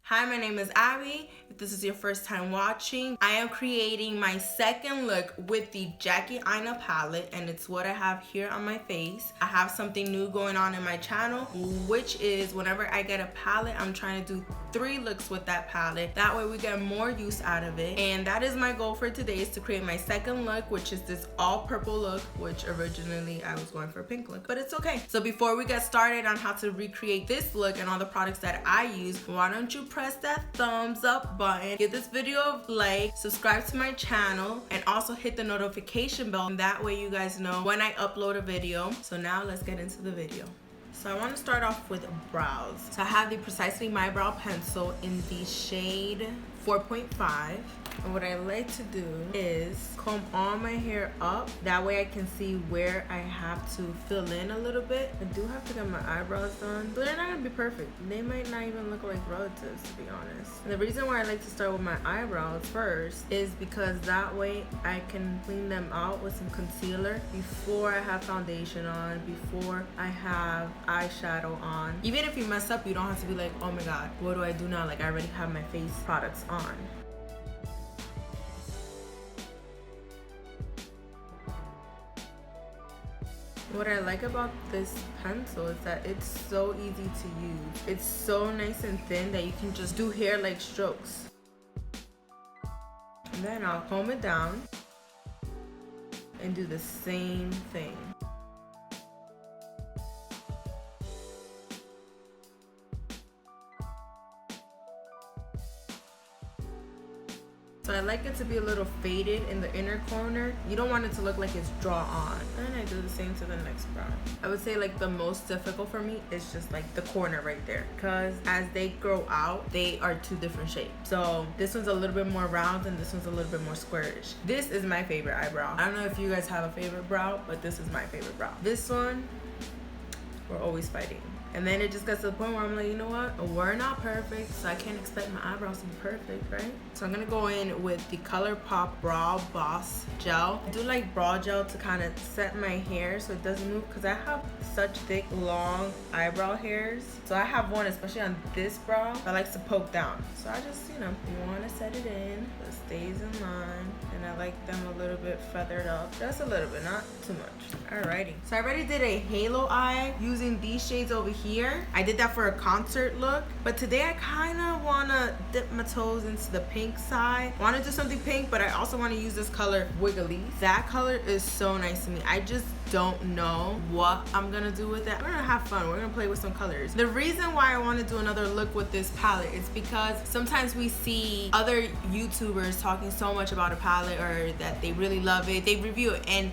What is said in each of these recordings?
Hi, my name is Abby. If this is your first time watching, I am creating my second look with the Jackie Aina palette, and it's what I have here on my face. I have something new going on in my channel, which is whenever I get a palette, I'm trying to do 3 looks with that palette. That way we get more use out of it. And that is my goal for today, is to create my second look, which is this all purple look, which originally I was going for a pink look, but it's okay. So before we get started on how to recreate this look and all the products that I use, why don't you press that thumbs up button, give this video a like, subscribe to my channel, and also hit the notification bell. And that way you guys know when I upload a video. So now let's get into the video. So I want to start off with brows. So I have the Precisely My Brow pencil in the shade 4.5. And what I like to do is comb all my hair up. That way I can see where I have to fill in a little bit. I do have to get my eyebrows done. So they're not gonna be perfect. They might not even look like relatives, to be honest. And the reason why I like to start with my eyebrows first is because that way I can clean them out with some concealer before I have foundation on, before I have eyeshadow on. Even if you mess up, you don't have to be like, oh my god, what do I do now? Like, I already have my face products on. What I like about this pencil is that it's so easy to use. It's so nice and thin that you can just do hair-like strokes. And then I'll comb it down and do the same thing. So I like it to be a little faded in the inner corner. You don't want it to look like it's draw on. And I do the same to the next brow. I would say like the most difficult for me is just like the corner right there, because as they grow out, they are 2 different shapes. So this one's a little bit more round and this one's a little bit more squarish. This is my favorite eyebrow. I don't know if you guys have a favorite brow, but this is my favorite brow. This one, we're always fighting. And then it just gets to the point where I'm like, you know what? We're not perfect, so I can't expect my eyebrows to be perfect, right? So I'm gonna go in with the Colourpop Brow Boss Gel. I do like brow gel to kind of set my hair so it doesn't move, because I have such thick, long eyebrow hairs. So I have one, especially on this brow, that likes to poke down. So I just, you want to set it in so it stays in line. And I like them a little bit feathered up. Just a little bit, not too much. Alrighty. So I already did a halo eye using these shades over here. I did that for a concert look. But today I kind of want to dip my toes into the pink side. I want to do something pink, but I also want to use this color Wiggly. That color is so nice to me. I just don't know what I'm gonna do with it. We're gonna have fun. We're gonna play with some colors. The reason why I want to do another look with this palette is because sometimes we see other YouTubers talking so much about a palette, or that they really love it, they review it, and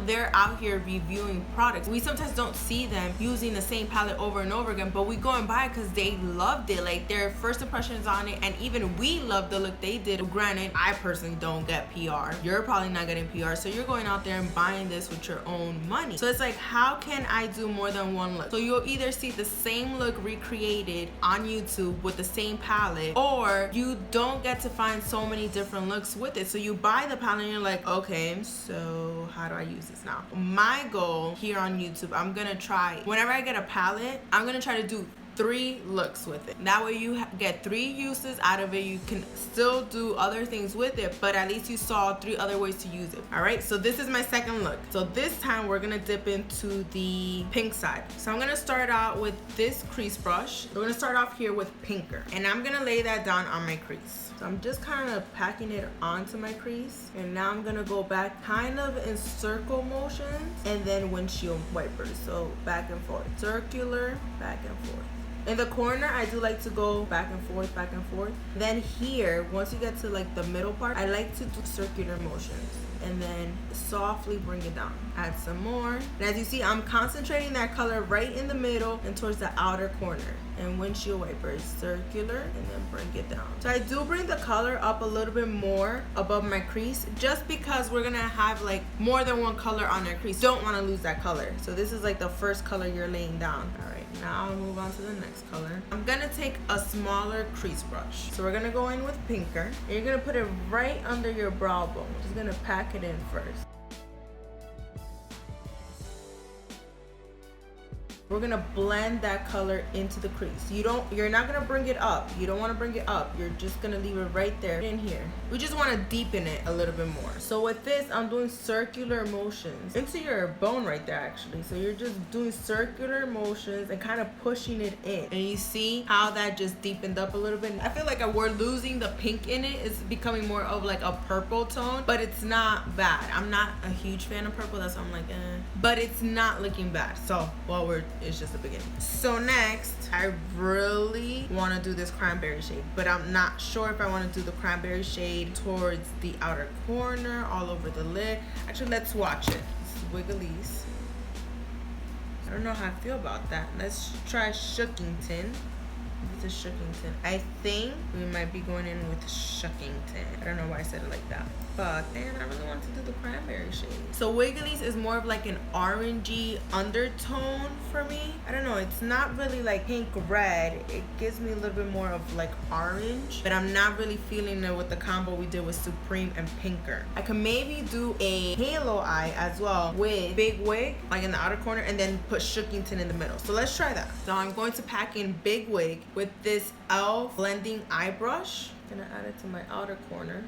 they're out here reviewing products. We sometimes don't see them using the same palette over and over again, but we go and buy it because they loved it, like their first impressions on it, and even we love the look they did. Granted, I personally don't get PR. You're probably not getting PR, so you're going out there and buying this with your own money. So it's like, how can I do more than one look? So you'll either see the same look recreated on YouTube with the same palette, or you don't get to find so many different looks with it. So you buy the palette and you're like, okay, so how do I use this now? My goal here on YouTube, I'm gonna try, whenever I get a palette, I'm gonna try to do 3 looks with it. That way you get 3 uses out of it. You can still do other things with it, but at least you saw 3 other ways to use it. All right, so this is my second look. So this time we're gonna dip into the pink side. So I'm gonna start out with this crease brush. We're gonna start off here with pinker, and I'm gonna lay that down on my crease. So I'm just kind of packing it onto my crease, and now I'm gonna go back kind of in circle motions, and then windshield wipers. So back and forth, circular, back and forth. In the corner, I do like to go back and forth, back and forth. Then here, once you get to like the middle part, I like to do circular motions and then softly bring it down. Add some more. And as you see, I'm concentrating that color right in the middle and towards the outer corner. And windshield wipers, circular, and then bring it down. So I do bring the color up a little bit more above my crease, just because we're gonna have like more than one color on our crease. Don't wanna lose that color. So this is like the first color you're laying down. All right, now I'll move on to the next color. I'm gonna take a smaller crease brush. So we're gonna go in with pinker. And you're gonna put it right under your brow bone. Just gonna pack it in first. We're gonna blend that color into the crease. You're not gonna bring it up. You don't wanna bring it up. You're just gonna leave it right there in here. We just wanna deepen it a little bit more. So with this, I'm doing circular motions into your bone right there actually. So you're just doing circular motions and kind of pushing it in. And you see how that just deepened up a little bit. I feel like we're losing the pink in it. It's becoming more of like a purple tone, but it's not bad. I'm not a huge fan of purple. That's why I'm like, but it's not looking bad. So, well, it's just the beginning. So next, I really want to do this cranberry shade, but I'm not sure if I want to do the cranberry shade towards the outer corner, all over the lid. Actually, let's watch it. It's Wiggly's. I don't know how I feel about that. Let's try Shookington. It's a Shookington. I think we might be going in with Shookington. I don't know why I said it like that. But then I really want to do the cranberry shade. So Wiggly's is more of like an orangey undertone for me. I don't know, it's not really like pink red. It gives me a little bit more of like orange, but I'm not really feeling it with the combo we did with Supreme and Pinker. I can maybe do a halo eye as well with Big Wig, like in the outer corner, and then put Shookington in the middle. So let's try that. So I'm going to pack in Big Wig with this e.l.f. blending eye brush. I'm gonna add it to my outer corner.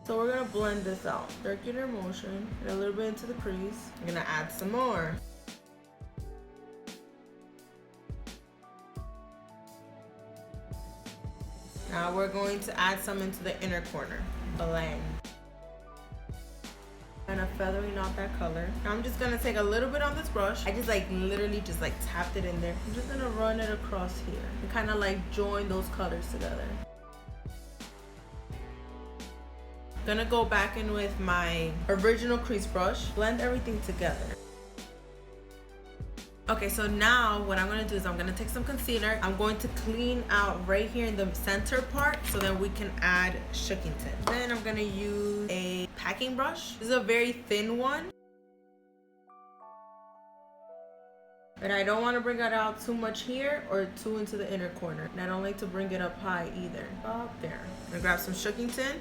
So we're gonna blend this out. Circular motion, and a little bit into the crease. I'm gonna add some more. Now we're going to add some into the inner corner. Blend. Kind of feathering out that color. Now I'm just gonna take a little bit on this brush. I just like literally just like tapped it in there. I'm just gonna run it across here and kind of like join those colors together. Gonna go back in with my original crease brush, blend everything together. Okay, so now what I'm gonna do is I'm gonna take some concealer. I'm going to clean out right here in the center part so that we can add Shookington. Then I'm gonna use a packing brush. This is a very thin one. And I don't want to bring it out too much here or too into the inner corner. And I don't like to bring it up high either. Up there. I'm gonna grab some Shookington.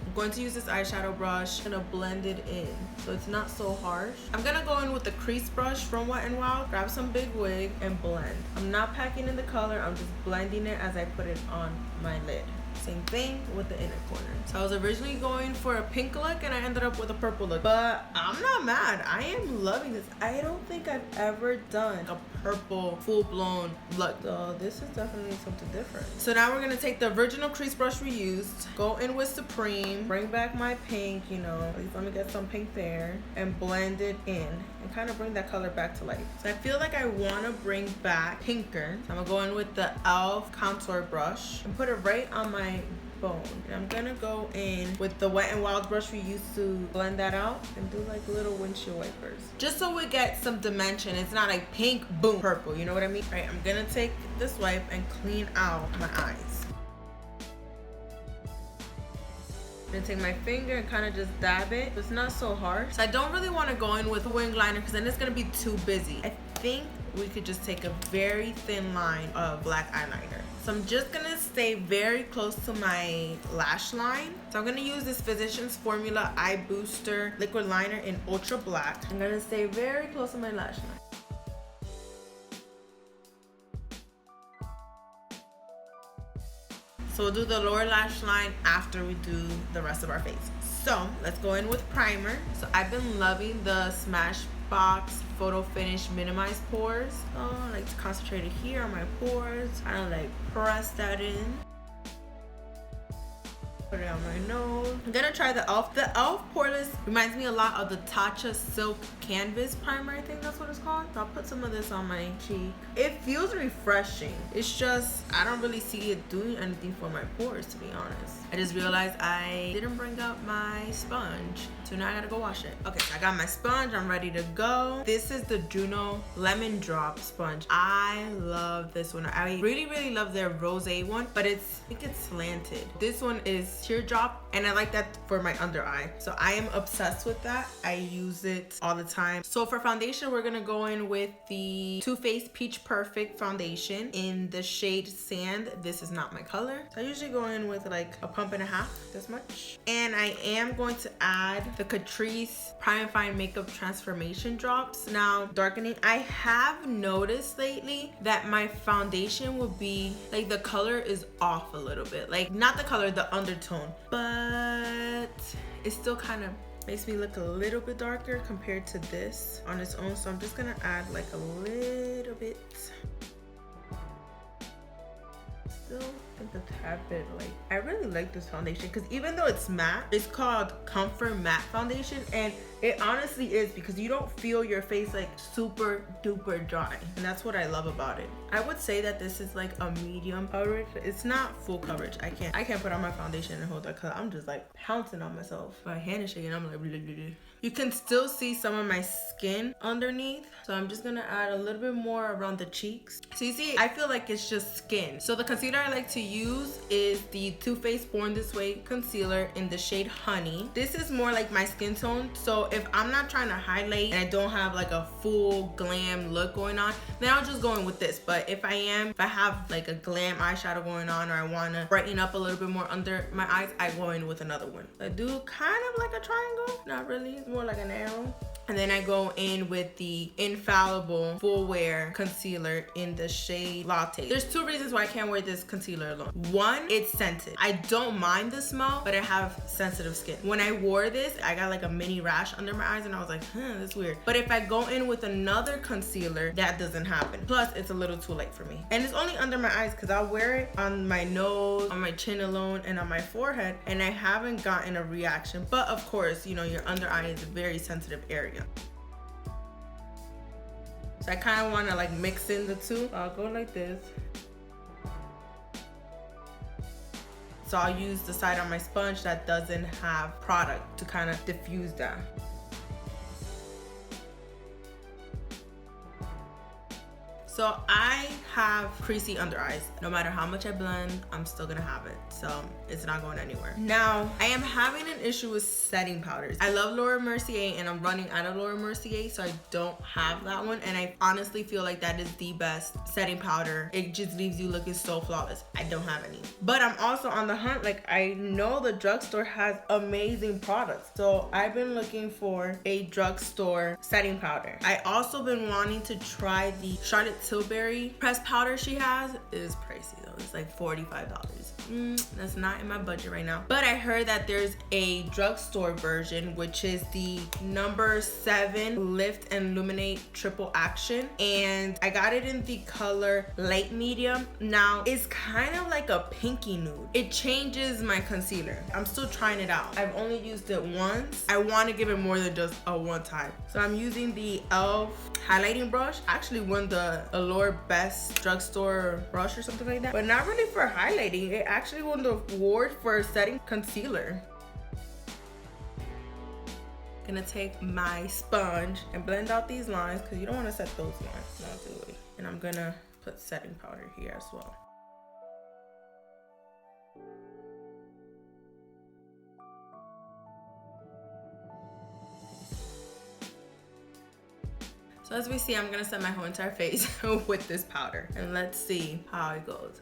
I'm going to use this eyeshadow brush. I'm gonna blend it in so it's not so harsh. I'm gonna go in with the crease brush from Wet n Wild, grab some Big Wig and blend. I'm not packing in the color, I'm just blending it as I put it on my lid. Same thing with the inner corner. So I was originally going for a pink look and I ended up with a purple look, but I'm not mad. I am loving this. I don't think I've ever done a purple full-blown look. So this is definitely something different. So now we're gonna take the original crease brush we used, go in with Supreme, bring back my pink, you know, at least let me get some pink there, and blend it in and kind of bring that color back to life. So I feel like I wanna bring back Pinker. So I'm gonna go in with the e.l.f. contour brush and put it right on my bone. And I'm gonna go in with the Wet n Wild brush we used to blend that out and do like little windshield wipers. Just so we get some dimension. It's not like pink, boom, purple. You know what I mean? All right, I'm gonna take this wipe and clean out my eyes. I'm gonna take my finger and kind of just dab it. It's not so harsh. So I don't really want to go in with a wing liner because then it's gonna be too busy. I think we could just take a very thin line of black eyeliner. So I'm just gonna stay very close to my lash line. So I'm gonna use this Physicians Formula Eye Booster Liquid Liner in Ultra Black. I'm gonna stay very close to my lash line. So we'll do the lower lash line after we do the rest of our face. So let's go in with primer. So I've been loving the Smashbox Photo Finish Minimize Pores. Oh, I like to concentrate it here on my pores. I don't like press that in. Put it on my nose. I'm gonna try the e.l.f. The e.l.f. Poreless reminds me a lot of the Tatcha Silk Canvas Primer. I think that's what it's called. So I'll put some of this on my cheek. It feels refreshing. It's just, I don't really see it doing anything for my pores, to be honest. I just realized I didn't bring up my sponge. So now I gotta go wash it. Okay, so I got my sponge, I'm ready to go. This is the Juno Lemon Drop sponge. I love this one. I really love their rose one, but I think it's slanted. This one is Teardrop And I like that for my under eye. So I am obsessed with that. I use it all the time. So for foundation, we're gonna go in with the Too Faced Peach Perfect foundation in the shade Sand. This is not my color. So I usually go in with like a pump and a half, this much. And I am going to add the Catrice Prime and Fine Makeup Transformation Drops. Now, darkening. I have noticed lately that my foundation will be, like, the color is off a little bit. Like, not the color, the undertone. But it still kind of makes me look a little bit darker compared to this on its own. So I'm just gonna add like a little bit. Still think a tad bit, like, I really like this foundation because even though it's matte, it's called Comfort Matte Foundation, and it honestly is, because you don't feel your face like super duper dry, and that's what I love about it. I would say that this is like a medium coverage. It's not full coverage. I can't put on my foundation and hold that because I'm just like pouncing on myself. My hand is shaking. I'm like, blah, blah, blah. You can still see some of my skin underneath, so I'm just gonna add a little bit more around the cheeks. So you see, I feel like it's just skin. So the concealer I like to use is the Too Faced Born This Way concealer in the shade Honey. This is more like my skin tone, so if I'm not trying to highlight and I don't have like a full glam look going on, then I'll just go in with this. But if I have like a glam eyeshadow going on, or I want to brighten up a little bit more under my eyes, I go in with another one. I do kind of like a triangle, not really, it's more like an arrow. And then I go in with the Infallible Full Wear Concealer in the shade Latte. There's two reasons why I can't wear this concealer alone. One, it's scented. I don't mind the smell, but I have sensitive skin. When I wore this, I got like a mini rash under my eyes, and I was like, that's weird. But if I go in with another concealer, that doesn't happen. Plus, it's a little too light for me. And it's only under my eyes because I'll wear it on my nose, on my chin alone, and on my forehead, and I haven't gotten a reaction. But of course, you know, your under eye is a very sensitive area. So I kind of want to like mix in the two. I'll go like this. So I'll use the side on my sponge that doesn't have product to kind of diffuse that. So I have creasy under eyes. No matter how much I blend, I'm still gonna have it. So it's not going anywhere. Now, I am having an issue with setting powders. I love Laura Mercier and I'm running out of Laura Mercier, so I don't have that one. And I honestly feel like that is the best setting powder. It just leaves you looking so flawless. I don't have any. But I'm also on the hunt. Like, I know the drugstore has amazing products. So I've been looking for a drugstore setting powder. I also been wanting to try the Charlotte Tilbury pressed powder she has. It is pricey though. It's like $45. That's not in my budget right now. But I heard that there's a drugstore version, which is the number 7 Lift and Luminate Triple Action. And I got it in the color light medium. Now, it's kind of like a pinky nude. It changes my concealer. I'm still trying it out. I've only used it once. I want to give it more than just a one time. So I'm using the e.l.f. highlighting brush. I actually won the Allure Best Drugstore Brush or something like that. But not really for highlighting. It actually won the award for setting concealer. Gonna take my sponge and blend out these lines because you don't want to set those lines. Not really. And I'm gonna put setting powder here as well. So as we see, I'm gonna set my whole entire face with this powder, and let's see how it goes.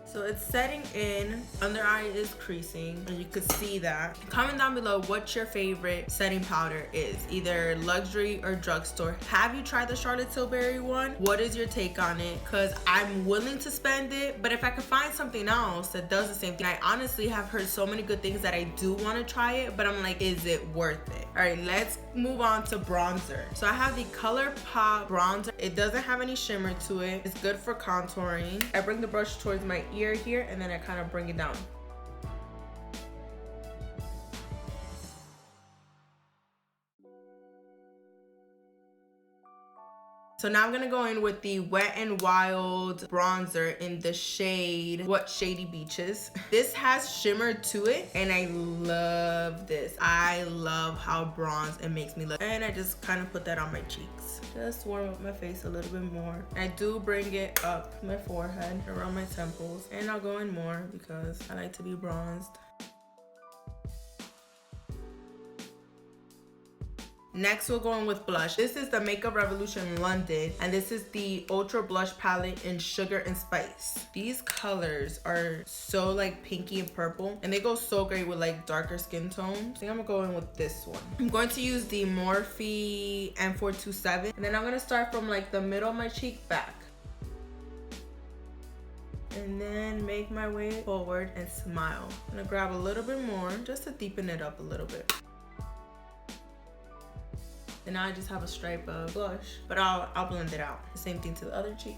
So it's setting in, under eye is creasing, and you could see that. Comment down below what your favorite setting powder is, either luxury or drugstore. Have you tried the Charlotte Tilbury one? What is your take on it? Because I'm willing to spend it, but if I could find something else that does the same thing, I honestly have heard so many good things that I do want to try it, but I'm like, is it worth it? All right, let's move on to bronzer. So I have the Colourpop bronzer. It doesn't have any shimmer to it. It's good for contouring. I bring the brush towards my ear here, and then I kind of bring it down. So So now I'm gonna go in with the Wet n Wild bronzer in the shade What Shady Beaches. This has shimmer to it, and I love this. I love how bronze it makes me look. And I just kind of put that on my cheeks. Just warm up my face a little bit more. I do bring it up my forehead, around my temples, and I'll go in more because I like to be bronzed. Next, we'll go in with blush. This is the Makeup Revolution London, and this is the Ultra Blush Palette in Sugar and Spice. These colors are so like pinky and purple, and they go so great with like darker skin tones. I think I'm gonna go in with this one. I'm going to use the Morphe M427, and then I'm gonna start from like the middle of my cheek back. And then make my way forward and smile. I'm gonna grab a little bit more just to deepen it up a little bit. And now I just have a stripe of blush, but I'll blend it out. The same thing to the other cheek.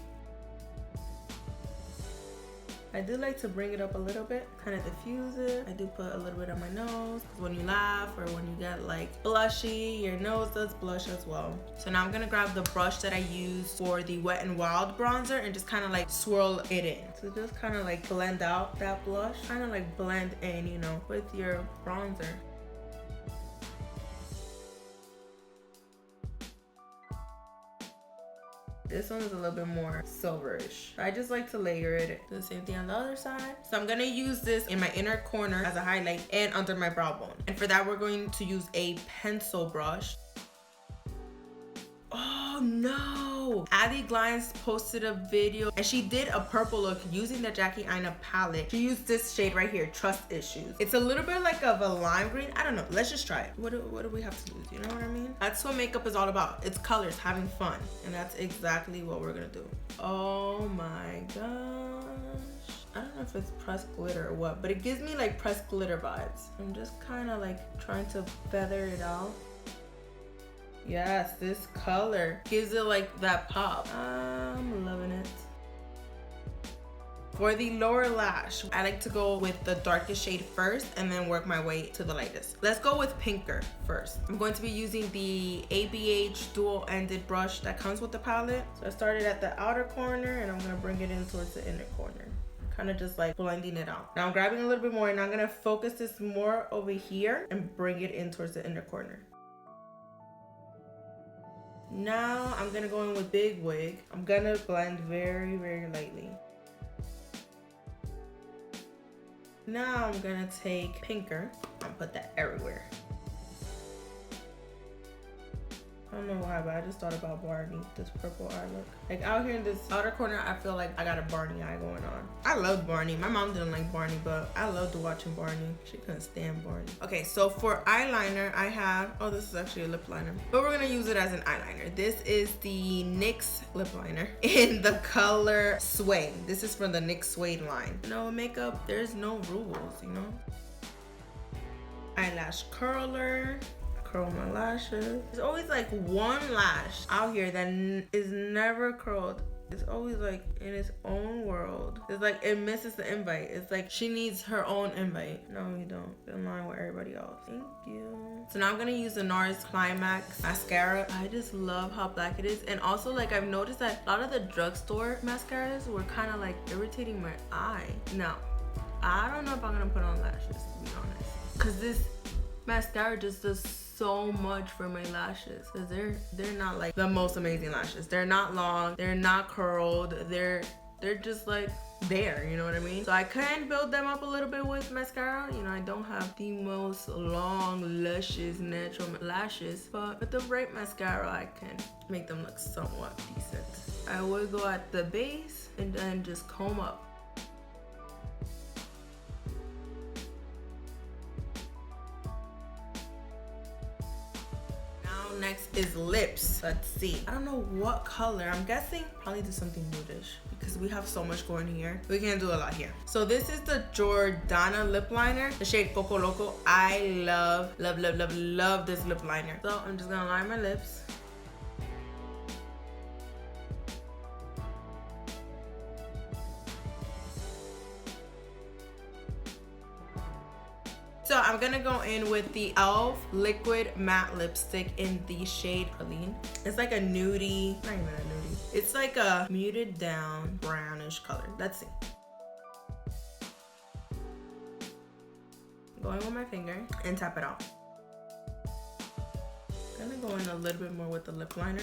I do like to bring it up a little bit, kind of diffuse it. I do put a little bit on my nose, because when you laugh or when you get like blushy, your nose does blush as well. So now I'm gonna grab the brush that I used for the Wet n Wild bronzer and just kind of like swirl it in. So just kind of like blend out that blush, kind of like blend in, you know, with your bronzer. This one is a little bit more silverish. I just like to layer it. Do the same thing on the other side. So I'm gonna use this in my inner corner as a highlight and under my brow bone. And for that, we're going to use a pencil brush. Oh no! Abby Glines posted a video and she did a purple look using the Jackie Aina palette. She used this shade right here, Trust Issues. It's a little bit like of a lime green. I don't know. Let's just try it. What do we have to use? You know what I mean? That's what makeup is all about. It's colors, having fun. And that's exactly what we're gonna do. Oh my gosh. I don't know if it's pressed glitter or what, but it gives me like pressed glitter vibes. I'm just kind of like trying to feather it out. Yes, this color gives it like that pop. I'm loving it. For the lower lash, I like to go with the darkest shade first and then work my way to the lightest. Let's go with pinker first. I'm going to be using the ABH dual-ended brush that comes with the palette. So I started at the outer corner and I'm gonna bring it in towards the inner corner. Kind of just like blending it out. Now I'm grabbing a little bit more and I'm gonna focus this more over here and bring it in towards the inner corner. Now I'm gonna go in with Big Wig. I'm gonna blend very, very lightly. Now I'm gonna take pinker and put that everywhere. I don't know why, but I just thought about Barney, this purple eye look. Like out here in this outer corner, I feel like I got a Barney eye going on. I love Barney. My mom didn't like Barney, but I loved watching Barney. She couldn't stand Barney. Okay, so for eyeliner, I have, oh, this is actually a lip liner, but we're gonna use it as an eyeliner. This is the NYX lip liner in the color Suede. This is from the NYX Suede line. You know, makeup, there's no rules, you know? Eyelash curler. Curl my lashes. There's always like one lash out here that is never curled. It's always like in its own world. It's like it misses the invite. It's like she needs her own invite. No, you don't. In line with everybody else. Thank you. So now I'm gonna use the Nars Climax mascara. I just love how black it is. And also like I've noticed that a lot of the drugstore mascaras were kind of like irritating my eye. Now, I don't know if I'm gonna put on lashes, to be honest. Cause this mascara just does so much for my lashes, because they're not like the most amazing lashes. They're not long, they're not curled, they're just like there, you know what I mean? So I can build them up a little bit with mascara. You know, I don't have the most long, luscious, natural lashes, but with the right mascara, I can make them look somewhat decent. I would go at the base and then just comb up. Next is lips. Let's see. I don't know what color. I'm guessing probably do something nudish because we have so much going here. We can do a lot here. So this is the Jordana lip liner, the shade Poco Loco. I love this lip liner. So I'm just gonna line my lips. So I'm gonna go in with the e.l.f. liquid matte lipstick in the shade Praline. It's like a nudie, not even a nudie. It's like a muted down brownish color. Let's see. Go in with my finger and tap it out. I'm gonna go in a little bit more with the lip liner.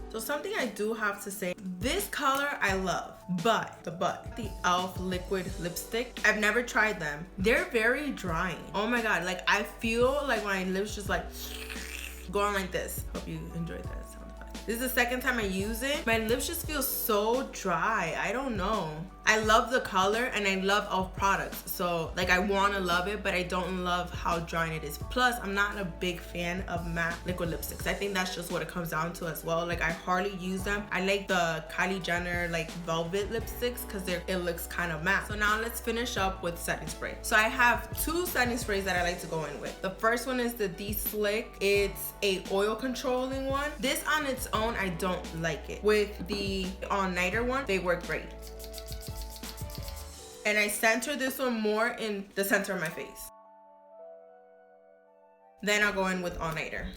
So something I do have to say, this color I love, but the e.l.f. liquid lipstick, I've never tried them. They're very drying. Oh my god, like I feel like my lips just like going like this. Hope you enjoyed that. This is the second time I use it. My lips just feel so dry. I don't know. I love the color and I love e.l.f. products. So like I want to love it, but I don't love how drying it is. Plus, I'm not a big fan of matte liquid lipsticks. I think that's just what it comes down to as well. Like I hardly use them. I like the Kylie Jenner like velvet lipsticks because it looks kind of matte. So now let's finish up with setting spray. So I have two setting sprays that I like to go in with. The first one is the D-Slick. It's a oil controlling one. This on its own, I don't like it. With the all-nighter one, they work great. And I center this one more in the center of my face. Then I'll go in with all-nighter.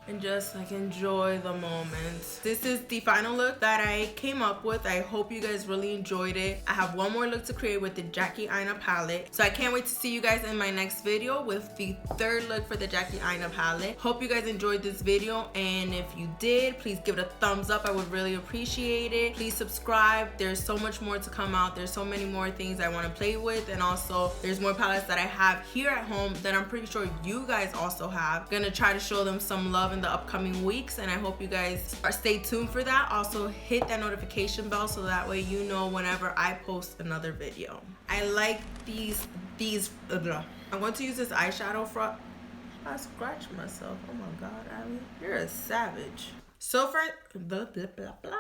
And just like enjoy the moment. This is the final look that I came up with. I hope you guys really enjoyed it. I have one more look to create with the Jackie Aina palette. So I can't wait to see you guys in my next video with the third look for the Jackie Aina palette. Hope you guys enjoyed this video, and if you did, please give it a thumbs up. I would really appreciate it. Please subscribe. There's so much more to come out. There's so many more things I want to play with, and also there's more palettes that I have here at home that I'm pretty sure you guys also have. I'm gonna try to show them some love in the upcoming weeks, and I hope you guys stay tuned for that. Also hit that notification bell so that way you know whenever I post another video. I like these I'm going to use this eyeshadow for I scratched myself. Oh my god, Abby, you're a savage. So for blah blah blah blah